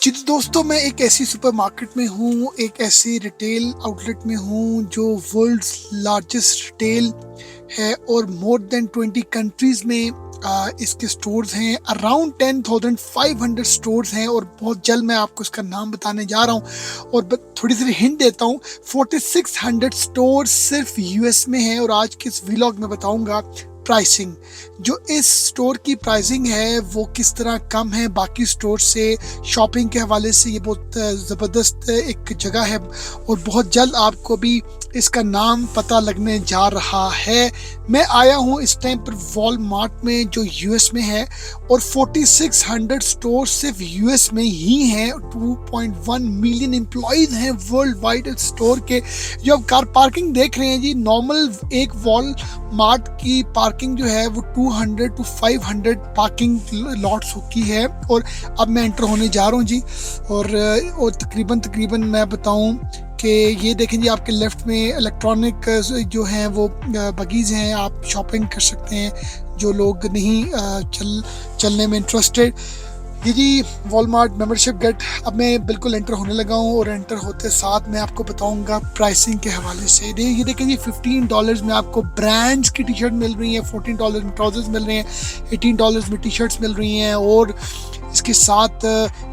जी तो दोस्तों, मैं एक ऐसी सुपरमार्केट में हूँ, एक ऐसी रिटेल आउटलेट में हूँ जो वर्ल्ड्स लार्जेस्ट रिटेल है और मोर देन 20 कंट्रीज़ में इसके स्टोर्स हैं। अराउंड 10,500 स्टोर्स हैं और बहुत जल्द मैं आपको इसका नाम बताने जा रहा हूँ। और थोड़ी सी हिंट देता हूँ, 4600 स्टोर्स सिर्फ यूएस में हैं और आज के इस व्लॉग में बताऊंगा प्राइसिंग। जो इस स्टोर की प्राइसिंग है वो किस तरह कम है बाकी स्टोर से। शॉपिंग के हवाले से ये बहुत ज़बरदस्त एक जगह है और बहुत जल्द आपको भी इसका नाम पता लगने जा रहा है। मैं आया हूँ इस टाइम पर वॉलमार्ट में जो यूएस में है और 4600 स्टोर सिर्फ यूएस में ही हैं। 2.1 मिलियन एम्प्लॉयज हैं वर्ल्ड वाइड स्टोर के। जो आप कार पार्किंग देख रहे हैं जी, नॉर्मल एक वॉलमार्ट की पार्किंग जो है वो 200 to 500 पार्किंग लॉट्स की है। और अब मैं एंटर होने जा रहा हूँ जी। और तकरीबन मैं बताऊँ कि ये देखें जी, आपके लेफ्ट में इलेक्ट्रॉनिक जो हैं वो बगीज़ हैं, आप शॉपिंग कर सकते हैं जो लोग नहीं चलने में इंटरेस्टेड। ये जी वॉलमार्ट मेंबरशिप गेट। अब मैं बिल्कुल एंटर होने लगा हूँ और एंटर होते साथ मैं आपको बताऊंगा प्राइसिंग के हवाले से। ये देखें जी, $15 में आपको ब्रांड्स की टी शर्ट मिल रही है, $14 में ट्राउजर्स मिल रहे हैं, $18 में टी शर्ट्स मिल रही हैं। और इसके साथ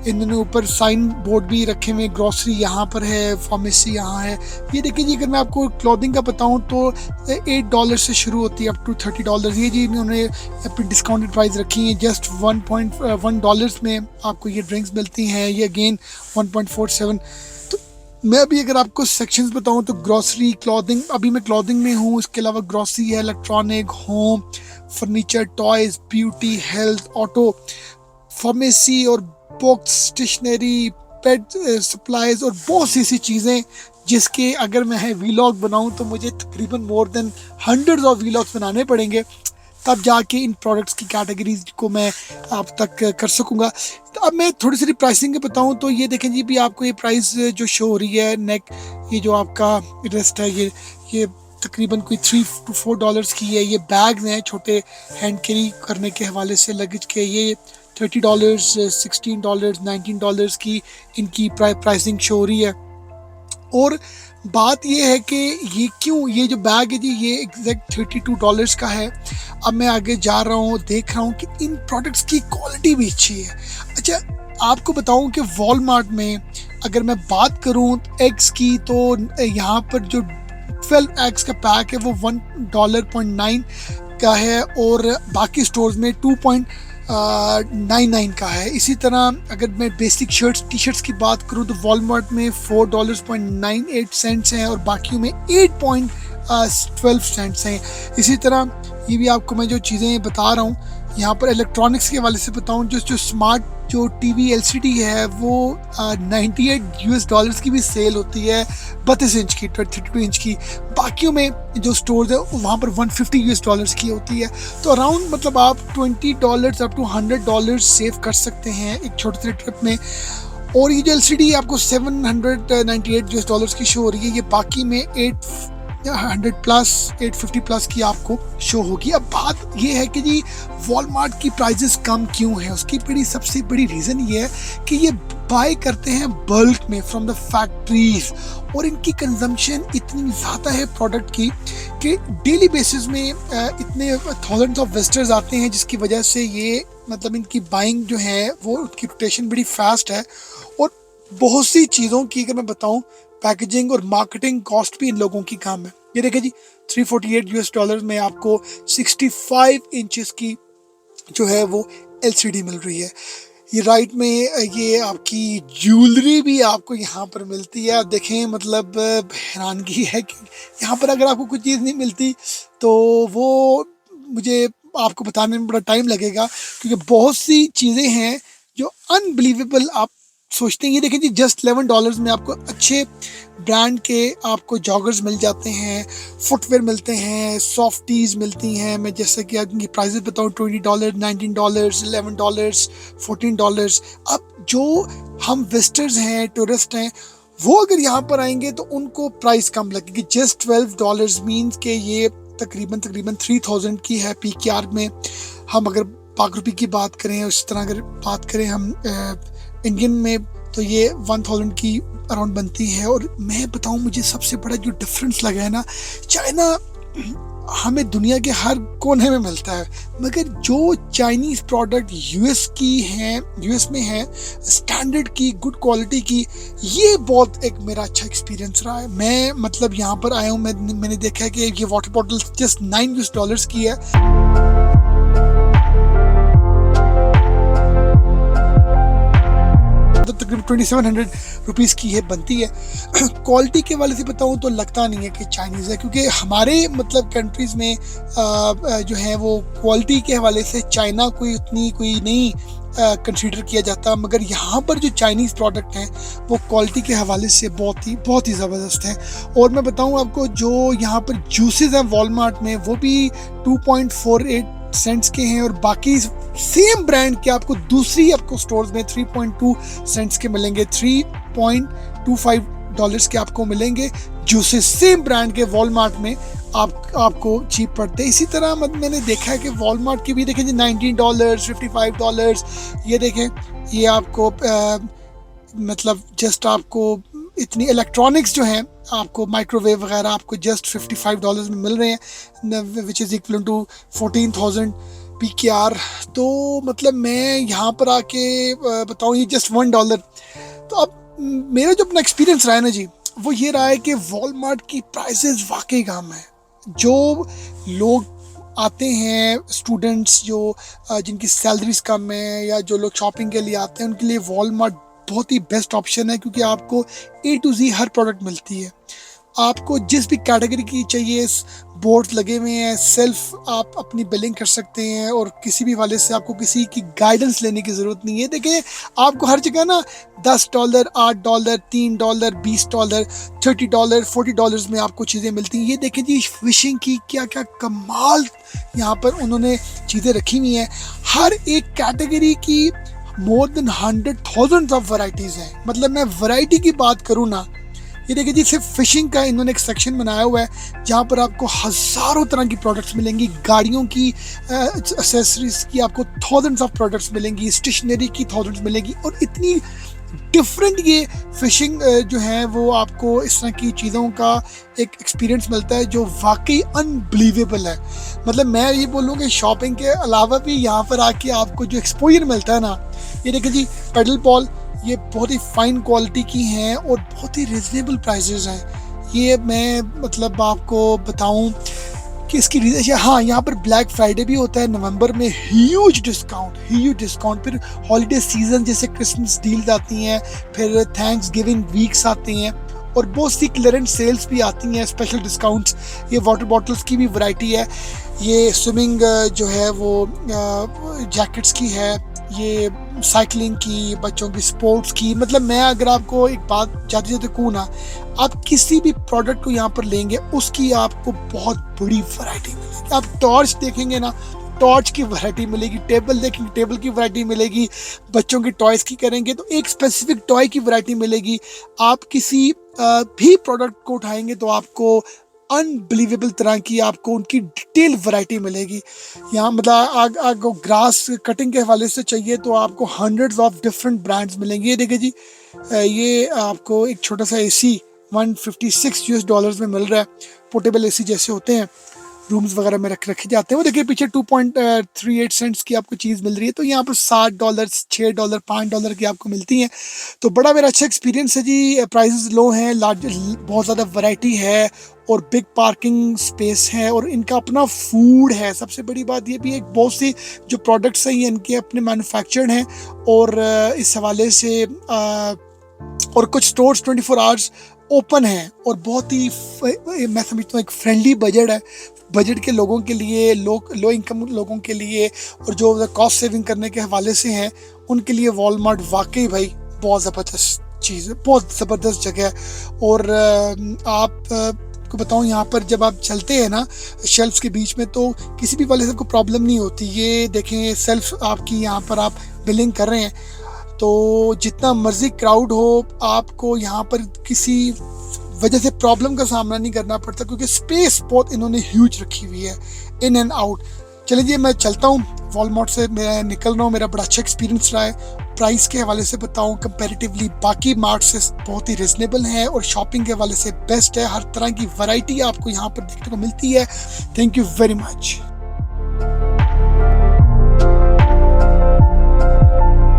इन ऊपर साइन बोर्ड भी रखे हुए, ग्रोसरी यहाँ पर है, फार्मेसी यहाँ है। ये देखिए जी, अगर मैं आपको क्लॉथिंग का बताऊँ तो $8 से शुरू होती है अप टू $30। ये जी इन्होंने अपनी डिस्काउंटेड प्राइस रखी है। जस्ट $1.1 में आपको ये ड्रिंक्स मिलती हैं। ये अगेन 1.47। तो मैं अभी अगर आपको सेक्शंस बताऊं तो ग्रोसरी, क्लॉथिंग, अभी मैं क्लॉथिंग में हूँ। इसके अलावा ग्रोसरी है, electronic, home, furniture, toys, beauty, health, auto, pharmacy और बुक्स, स्टेशनरी, पेट सप्लाईज और बहुत सी ऐसी चीज़ें जिसके अगर मैं वीलॉग बनाऊं तो मुझे तकरीबन more than hundreds of vlogs बनाने पड़ेंगे, तब जाके इन प्रोडक्ट्स की कैटेगरीज को मैं आप तक कर सकूंगा। तो अब मैं थोड़ी सी प्राइसिंग के बताऊं तो ये देखें जी, भी आपको ये प्राइस जो शो हो रही है, नेक ये जो आपका रेस्ट है, ये तकरीबन कोई $3 to 4 की है। ये बैग्स हैं छोटे हैंड कैरी करने के हवाले से लगेज के, ये $30, $16, $19 की इनकी प्राइसिंग शो हो रही है। और बात ये है कि ये क्यों, ये जो बैग है जी ये एग्जैक्ट $32 का है। अब मैं आगे जा रहा हूँ, देख रहा हूँ कि इन प्रोडक्ट्स की क्वालिटी भी अच्छी है। अच्छा, आपको बताऊँ कि वॉलमार्ट में अगर मैं बात करूँ एग्स की तो यहाँ पर जो 12 एग्स का पैक है वो $1.9 का है और बाकी स्टोर्स में 2.99 का है। इसी तरह अगर मैं बेसिक शर्ट्स टी शर्ट्स की बात करूं तो वॉलमार्ट में $4.98 हैं और बाकियों में 8.12 हैं। इसी तरह ये भी आपको मैं जो चीज़ें बता रहा हूँ यहाँ पर इलेक्ट्रॉनिक्स के हवाले से बताऊँ, जो स्मार्ट जो टीवी एलसीडी है वो $98 की भी सेल होती है, 32 इंच की, 32 इंच की। बाकियों में जो स्टोर्स है वहाँ पर $150 की होती है। तो अराउंड मतलब आप $20 अप टू $100 सेव कर सकते हैं एक छोटे से ट्रिप में। और ये जो एलसीडी आपको $798 की शो हो रही है, ये बाकी में 800 प्लस 850 प्लस की आपको शो होगी। अब बात ये है कि जी वॉलमार्ट की प्राइजेस कम क्यों है, उसकी सबसे बड़ी रीज़न ये है कि ये बाय करते हैं बल्क में फ्रॉम द फैक्ट्रीज और इनकी कंजम्पशन इतनी ज़्यादा है प्रोडक्ट की कि डेली बेसिस में इतने थाउजेंड्स ऑफ विजिटर्स आते हैं, जिसकी वजह से ये मतलब इनकी बाइंग जो है वो उनकी रोटेशन बड़ी फास्ट है। और बहुत सी चीज़ों की अगर मैं बताऊं, पैकेजिंग और मार्केटिंग कॉस्ट भी इन लोगों की कम है। ये देखिए जी, $348 में आपको 65 इंचेस की जो है वो एलसीडी मिल रही है। ये राइट में ये आपकी ज्वेलरी भी आपको यहाँ पर मिलती है। आप देखें, मतलब हैरानगी है कि यहाँ पर अगर आपको कुछ चीज़ नहीं मिलती तो वो मुझे आपको बताने में बड़ा टाइम लगेगा, क्योंकि बहुत सी चीज़ें हैं जो अनबिलीवेबल आप सोचते हैं। ये देखें जी, जस्ट $11 में आपको अच्छे ब्रांड के आपको जॉगर्स मिल जाते हैं, फुटवेयर मिलते हैं, सॉफ्टीज मिलती हैं। मैं जैसे कि इनकी प्राइसेस बताऊँ, $20, $19, $11, $14। अब जो हम विजिटर्स हैं, टूरिस्ट हैं, वो अगर यहाँ पर आएंगे तो उनको प्राइस कम लगेगी। जस्ट $12 मीन्स के ये तकरीबन 3000 की है पीकेआर में। हम अगर पाक रुपये की बात करें, उस तरह अगर बात करें हम इंडियन में तो ये 1000 की अराउंड बनती है। और मैं बताऊं, मुझे सबसे बड़ा जो डिफरेंस लगा है ना, चाइना हमें दुनिया के हर कोने में मिलता है, मगर जो चाइनीज प्रोडक्ट यूएस में है, स्टैंडर्ड की, गुड क्वालिटी की, ये बहुत एक मेरा अच्छा एक्सपीरियंस रहा है। मैं मतलब यहाँ पर आया हूँ, मैंने देखा है कि ये वाटर बॉटल जस्ट $9 की है। तकरीबन 2700 रुपीज़ की है, बनती है। क्वालिटी के वाले से बताऊँ तो लगता नहीं है कि चाइनीज़ है, क्योंकि हमारे मतलब कंट्रीज़ में जो है वो क्वालिटी के हवाले से चाइना कोई नहीं कंसीडर किया जाता, मगर यहाँ पर जो चाइनीज़ प्रोडक्ट हैं वो क्वालिटी के हवाले से बहुत ही ज़बरदस्त हैं। और मैं बताऊँ आपको, जो यहाँ पर जूसेस हैं वॉलमार्ट में, वो भी 2.48 सेंट्स के हैं, और बाकी सेम ब्रांड के आपको आपको स्टोर्स में 3.2 सेंट्स के मिलेंगे, $3.25 के आपको मिलेंगे जूसेस, सेम ब्रांड के वॉलमार्ट में आपको चीप पड़ते हैं। इसी तरह मैंने देखा है कि वॉलमार्ट के भी देखें $19, $55, ये देखें, ये आपको मतलब जस्ट आपको इतनी इलेक्ट्रॉनिक्स जो हैं, आपको माइक्रोवेव वगैरह आपको जस्ट $55 में मिल रहे हैं, which is equal to 14,000 PKR। तो मतलब मैं यहाँ पर आके बताऊँ, ये जस्ट $1। तो अब मेरा जो अपना एक्सपीरियंस रहा है ना जी, वो ये रहा है कि वॉलमार्ट की प्राइसेस वाकई कम है। जो लोग आते हैं, स्टूडेंट्स जिनकी सैलरीज कम है, या जो लोग शॉपिंग के लिए आते हैं, उनके लिए वॉलमार्ट बहुत ही बेस्ट ऑप्शन है, क्योंकि आपको A to Z her product मिलती है। आपको जिस भी कैटेगरी की चाहिए, बोर्ड्स लगे हुए हैं, सेल्फ आप अपनी बिलिंग कर सकते हैं, और किसी भी वाले से आपको किसी की गाइडेंस लेने की ज़रूरत नहीं है। देखिए, आपको हर जगह ना $10, $8, $3, $20, $30, $40 में आपको चीज़ें मिलती हैं। ये देखें जी, फिशिंग की क्या क्या कमाल यहाँ पर उन्होंने चीज़ें रखी हुई हैं। हर एक कैटेगरी की मोर देन 100,000 ऑफ वैरायटीज़ हैं। मतलब मैं वैरायटी की बात करूँ ना, ये देखिए जी, सिर्फ फिशिंग का इन्होंने एक सेक्शन बनाया हुआ है, जहाँ पर आपको हज़ारों तरह की प्रोडक्ट्स मिलेंगी। गाड़ियों की एक्सेसरीज की आपको थाउजेंड्स ऑफ प्रोडक्ट्स मिलेंगी, स्टेशनरी की थाउजेंड्स मिलेंगी, और इतनी डिफरेंट ये फिशिंग जो है वो आपको इस तरह की चीज़ों का एक एक्सपीरियंस मिलता है जो वाकई अनबिलीवेबल है। मतलब मैं ये बोलूँ कि शॉपिंग के अलावा भी यहाँ पर आके आपको जो एक्सपोजर मिलता है ना, ये देखिए जी, पेडल बॉल, ये बहुत ही फाइन क्वालिटी की हैं और बहुत ही रिजनेबल प्राइसेस हैं। ये मैं मतलब आपको बताऊं कि इसकी रीज़न, हाँ, यहाँ पर ब्लैक फ्राइडे भी होता है नवंबर में, ह्यूज डिस्काउंट। फिर हॉलीडे सीजन जैसे क्रिसमस डील्स आती हैं, फिर थैंक्स गिविंग वीक्स आते हैं, और बहुत सी क्लियरेंस सेल्स भी आती हैं, स्पेशल डिस्काउंट्स। ये वाटर बॉटल्स की भी वैरायटी है, ये स्विमिंग जो है वो जैकेट्स की है, ये साइकिलिंग की, बच्चों की स्पोर्ट्स की। मतलब मैं अगर आपको एक बात जाते जाते कहूँ ना, आप किसी भी प्रोडक्ट को यहाँ पर लेंगे, उसकी आपको बहुत बड़ी वैरायटी मिलेगी। आप टॉर्च देखेंगे ना, टॉर्च की वैरायटी मिलेगी, टेबल देखेंगे, टेबल की वैरायटी मिलेगी, बच्चों की टॉयज की करेंगे तो एक स्पेसिफिक टॉय की वैरायटी मिलेगी। आप किसी भी प्रोडक्ट को उठाएंगे तो आपको अनबिलीवेबल तरह की आपको उनकी डिटेल वैरायटी मिलेगी। यहाँ मतलब आपको ग्रास कटिंग के हवाले से चाहिए तो आपको हंड्रेड्स ऑफ डिफरेंट ब्रांड्स मिलेंगे। ये देखिए जी, ये आपको एक छोटा सा AC $156 में मिल रहा है। पोर्टेबल AC जैसे होते हैं, रूम्स वगैरह में रखे जाते हैं। वो देखिए पीछे 2.38 सेंट्स की आपको चीज़ मिल रही है, तो यहाँ पर $7, $6, $5 की आपको मिलती हैं। तो बड़ा मेरा अच्छा एक्सपीरियंस है जी। प्राइसेस लो हैं, बहुत ज़्यादा वैरायटी है, और बिग पार्किंग स्पेस है, और इनका अपना फूड है। सबसे बड़ी बात ये भी है, बहुत सी जो प्रोडक्ट्स हैं ये इनके अपने मैन्युफैक्चर्ड हैं, और इस हवाले से और कुछ स्टोर्स 24 आवर्स ओपन है, और बहुत ही मैं समझता हूँ एक फ्रेंडली बजट है, बजट के लोगों के लिए, लो इनकम लोगों के लिए, और जो कॉस्ट सेविंग करने के हवाले से हैं उनके लिए वॉलमार्ट वाकई भाई बहुत ज़बरदस्त चीज़ है, बहुत ज़बरदस्त जगह है। और आप को बताऊँ, यहाँ पर जब आप चलते हैं ना शेल्फ्स के बीच में, तो किसी भी वाले से कोई प्रॉब्लम नहीं होती। ये देखें, सेल्फ आपकी यहाँ पर आप बिलिंग कर रहे हैं, तो जितना मर्जी क्राउड हो, आपको यहाँ पर किसी वजह से प्रॉब्लम का सामना नहीं करना पड़ता, क्योंकि स्पेस बहुत इन्होंने ह्यूज रखी हुई है इन एंड आउट। चलिए जी, मैं चलता हूँ वॉलमार्ट से, मैं निकल रहा हूँ, मेरा बड़ा अच्छा एक्सपीरियंस रहा है। प्राइस के हवाले से बताऊँ, कंपैरेटिवली बाकी मार्ट से बहुत ही रिजनेबल है और शॉपिंग के हवाले से बेस्ट है। हर तरह की वैरायटी आपको यहाँ पर देखने को मिलती है। Thank you very much.